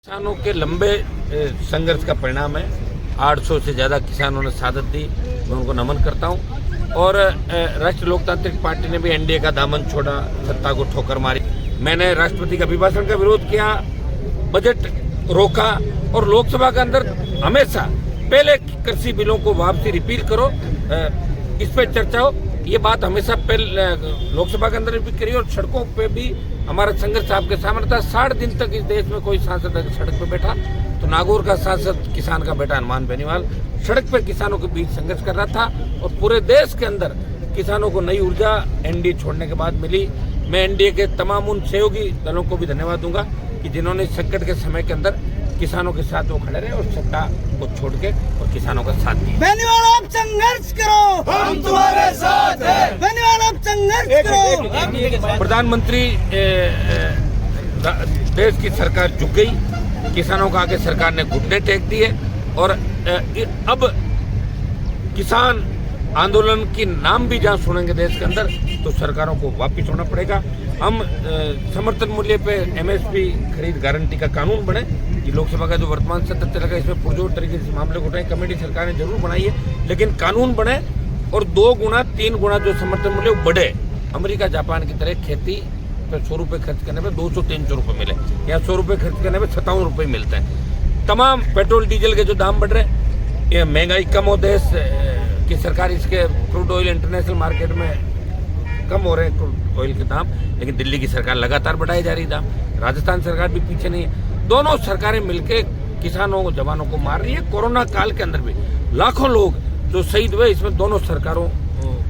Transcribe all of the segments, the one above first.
किसानों के लंबे संघर्ष का परिणाम है। 800 से ज़्यादा किसानों ने शहादत दी, मैं उनको नमन करता हूं। और राष्ट्रीय लोकतांत्रिक पार्टी ने भी एनडीए का दामन छोड़ा, सत्ता को ठोकर मारी। मैंने राष्ट्रपति के अभिभाषण का विरोध किया, बजट रोका और लोकसभा के अंदर हमेशा पहले कृषि बिलों को वापसी रिपील करो, इस पर चर्चा हो, ये बात हमेशा पहले लोकसभा के अंदर रिपील करी। और सड़कों पे भी हमारा संघर्ष आपके सामने था। 60 दिन तक इस देश में कोई सांसद सड़क पे बैठा तो नागौर का सांसद किसान का बेटा हनुमान बेनीवाल सड़क पे किसानों के बीच संघर्ष कर रहा था। और पूरे देश के अंदर किसानों को नई ऊर्जा एनडीए छोड़ने के बाद मिली। मैं एनडीए के तमाम उन सहयोगी दलों को भी धन्यवाद दूंगा कि जिन्होंने संकट के समय के अंदर किसानों के साथ वो खड़े रहे और सत्ता को छोड़ के और किसानों का साथ दिया। बेनीवाल आप संघर्ष करो, हम तुम्हारे साथ हैं। बेनीवाल आप संघर्ष करो। प्रधानमंत्री देश की सरकार झुक गई, किसानों को आगे सरकार ने घुटने टेक दिए। और अब किसान आंदोलन की नाम भी जहां सुनेंगे देश के अंदर तो सरकारों को वापिस होना पड़ेगा। हम समर्थन मूल्य पे एमएसपी खरीद गारंटी का कानून बने। ये लोकसभा का जो वर्तमान सत्र चलेगा इसमें पुरजोर तरीके से मामले को उठाए, कमेटी सरकार ने जरूर बनाई है, लेकिन कानून बने और 2 गुना 3 गुना जो समर्थन मूल्य वो बढ़े। अमेरिका जापान की तरह खेती पे 100 रुपये खर्च करने पे 200-300 रुपये मिले, या 100 रुपये खर्च करने पे 57 रुपये मिलते हैं। तमाम पेट्रोल डीजल के जो दाम बढ़ रहे हैं, ये महंगाई कम हो, देश की सरकार इसके क्रूड ऑयल इंटरनेशनल मार्केट में कम हो रहे हैं क्रूड ऑयल के दाम, लेकिन दिल्ली की सरकार लगातार बढ़ाई जा रही दाम। राजस्थान सरकार भी पीछे नहीं है। दोनों सरकारें मिलकर किसानों जवानों को मार रही है। कोरोना काल के अंदर भी लाखों लोग जो शहीद हुए, इसमें दोनों सरकारों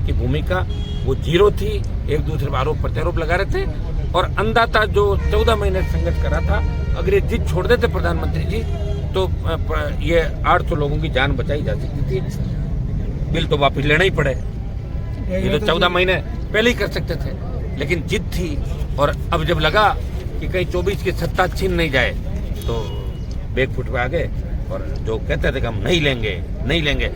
की भूमिका वो जीरो थी। एक दूसरे पर आरोप प्रत्यारोप लगा रहे थे और अंधाता जो 14 महीने संघर्ष कर रहा था, अगर ये जिद छोड़ देते प्रधानमंत्री जी तो ये 800 लोगों की जान बचाई जा सकती थी। बिल तो वापिस लेना ही पड़े, ये तो 14 महीने पहले ही कर सकते थे, लेकिन जिद थी। और अब जब लगा कि कहीं 24 की सत्ता छीन नहीं जाए तो बैकफुट पे आ गए और जो कहते थे कि हम नहीं लेंगे।